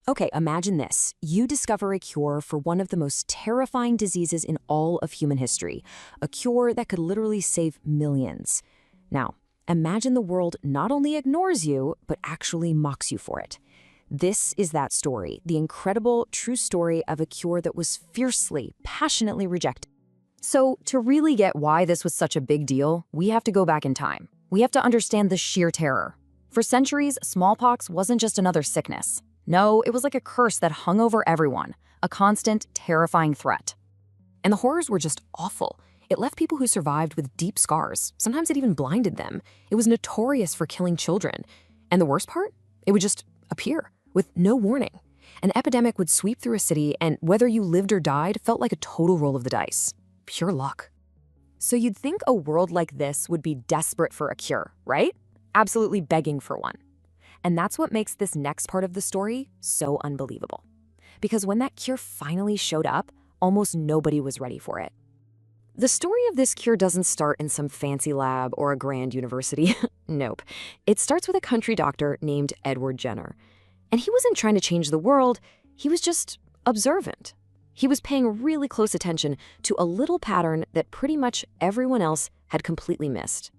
Okay, imagine this. You discover a cure for one of the most terrifying diseases in all of human history, a cure that could literally save millions. Now, imagine the world not only ignores you, but actually mocks you for it. This is that story, the incredible, true story of a cure that was fiercely, passionately rejected. So, to really get why this was such a big deal, we have to go back in time. We have to understand the sheer terror. For centuries, smallpox wasn't just another sickness. No, it was like a curse that hung over everyone, a constant, terrifying threat. And the horrors were just awful. It left people who survived with deep scars. Sometimes it even blinded them. It was notorious for killing children. And the worst part? It would just appear with no warning. An epidemic would sweep through a city, and whether you lived or died felt like a total roll of the dice. Pure luck. So you'd think a world like this would be desperate for a cure, right? Absolutely begging for one. And that's what makes this next part of the story so unbelievable. Because when that cure finally showed up, almost nobody was ready for it. The story of this cure doesn't start in some fancy lab or a grand university. Nope. It starts with a country doctor named Edward Jenner. And he wasn't trying to change the world, he was just observant. He was paying really close attention to a little pattern that pretty much everyone else had completely missed.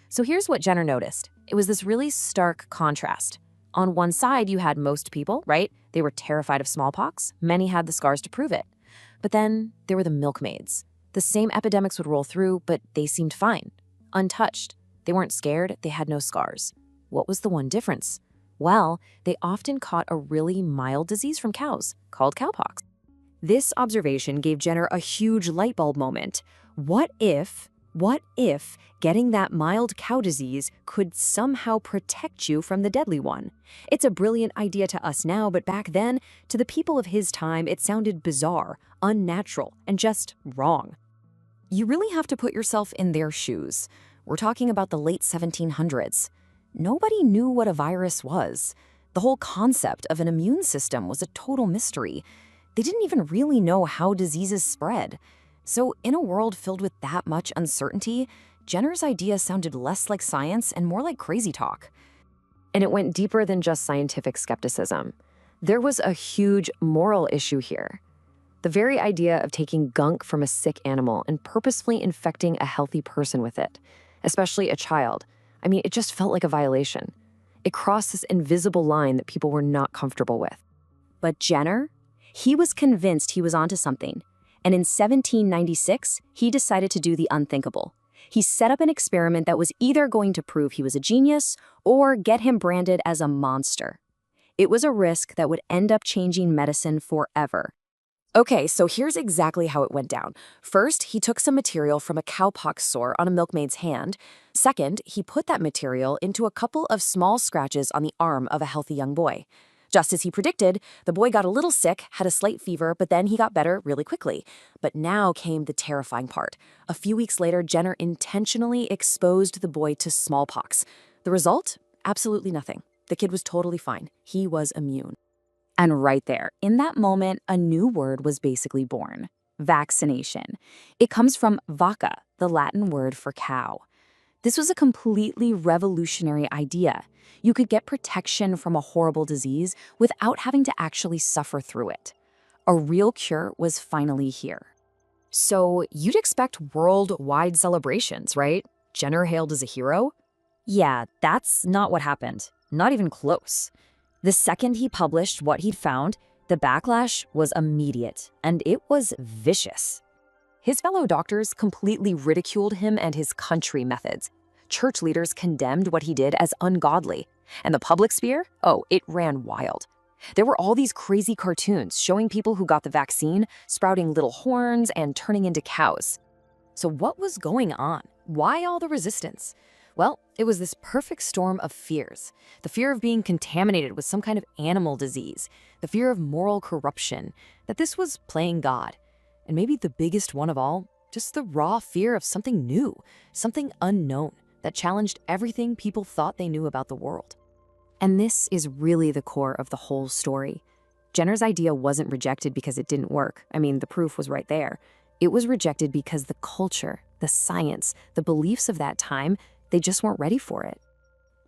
So here's what Jenner noticed. It was this really stark contrast. On one side, you had most people, right? They were terrified of smallpox. Many had the scars to prove it. But then there were the milkmaids. The same epidemics would roll through, but they seemed fine, untouched. They weren't scared, they had no scars. What was the one difference? Well, they often caught a really mild disease from cows, called cowpox. This observation gave Jenner a huge light bulb moment. What if getting that mild cow disease could somehow protect you from the deadly one? It's a brilliant idea to us now, but back then, to the people of his time, it sounded bizarre, unnatural, and just wrong. You really have to put yourself in their shoes. We're talking about the late 1700s. Nobody knew what a virus was. The whole concept of an immune system was a total mystery. They didn't even really know how diseases spread. So in a world filled with that much uncertainty, Jenner's idea sounded less like science and more like crazy talk. And it went deeper than just scientific skepticism. There was a huge moral issue here. The very idea of taking gunk from a sick animal and purposefully infecting a healthy person with it, especially a child, it just felt like a violation. It crossed this invisible line that people were not comfortable with. But Jenner, he was convinced he was onto something. And in 1796, he decided to do the unthinkable. He set up an experiment that was either going to prove he was a genius or get him branded as a monster. It was a risk that would end up changing medicine forever. Okay, so here's exactly how it went down. First, he took some material from a cowpox sore on a milkmaid's hand. Second, he put that material into a couple of small scratches on the arm of a healthy young boy. Just as he predicted, the boy got a little sick, had a slight fever, but then he got better really quickly. But now came the terrifying part. A few weeks later, Jenner intentionally exposed the boy to smallpox. The result? Absolutely nothing. The kid was totally fine. He was immune. And right there, in that moment, a new word was basically born: vaccination. It comes from vacca, the Latin word for cow. This was a completely revolutionary idea. You could get protection from a horrible disease without having to actually suffer through it. A real cure was finally here. So you'd expect worldwide celebrations, right? Jenner hailed as a hero? Yeah, that's not what happened. Not even close. The second he published what he'd found, the backlash was immediate, and it was vicious. His fellow doctors completely ridiculed him and his country methods. Church leaders condemned what he did as ungodly. And the public sphere? Oh, it ran wild. There were all these crazy cartoons showing people who got the vaccine sprouting little horns and turning into cows. So what was going on? Why all the resistance? Well, it was this perfect storm of fears. The fear of being contaminated with some kind of animal disease, the fear of moral corruption, that this was playing God. And maybe the biggest one of all, just the raw fear of something new, something unknown, that challenged everything people thought they knew about the world. And this is really the core of the whole story. Jenner's idea wasn't rejected because it didn't work. The proof was right there. It was rejected because the culture, the science, the beliefs of that time, they just weren't ready for it.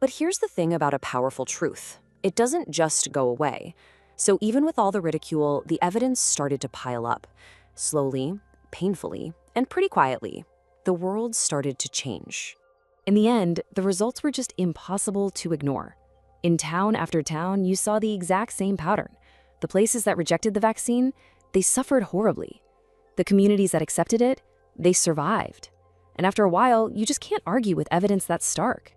But here's the thing about a powerful truth. It doesn't just go away. So even with all the ridicule, the evidence started to pile up. Slowly, painfully, and pretty quietly, the world started to change. In the end, the results were just impossible to ignore. In town after town, you saw the exact same pattern. The places that rejected the vaccine, they suffered horribly. The communities that accepted it, they survived. And after a while, you just can't argue with evidence that's stark.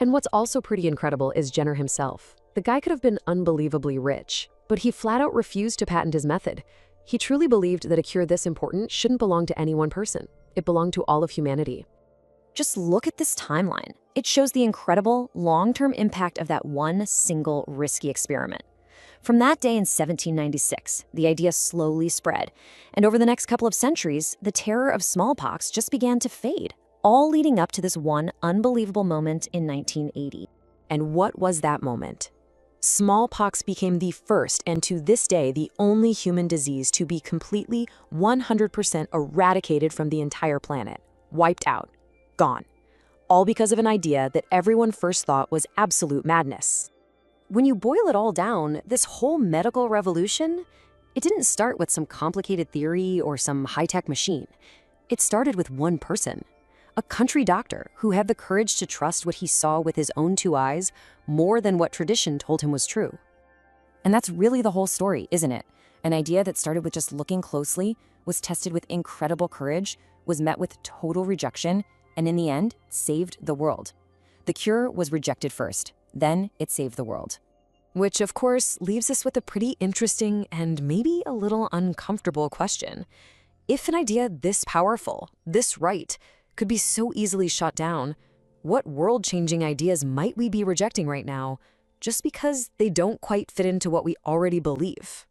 And what's also pretty incredible is Jenner himself. The guy could have been unbelievably rich, but he flat out refused to patent his method. He truly believed that a cure this important shouldn't belong to any one person. It belonged to all of humanity. Just look at this timeline. It shows the incredible long-term impact of that one single risky experiment. From that day in 1796, the idea slowly spread, and over the next couple of centuries, the terror of smallpox just began to fade, all leading up to this one unbelievable moment in 1980. And what was that moment? Smallpox became the first and to this day the only human disease to be completely 100% eradicated from the entire planet, wiped out, gone. All because of an idea that everyone first thought was absolute madness. When you boil it all down, this whole medical revolution, it didn't start with some complicated theory or some high-tech machine. It started with one person, a country doctor who had the courage to trust what he saw with his own two eyes more than what tradition told him was true. And that's really the whole story, isn't it? An idea that started with just looking closely, was tested with incredible courage, was met with total rejection, and in the end, saved the world. The cure was rejected first, then it saved the world. Which, of course, leaves us with a pretty interesting and maybe a little uncomfortable question. If an idea this powerful, this right, could be so easily shot down, what world-changing ideas might we be rejecting right now just because they don't quite fit into what we already believe?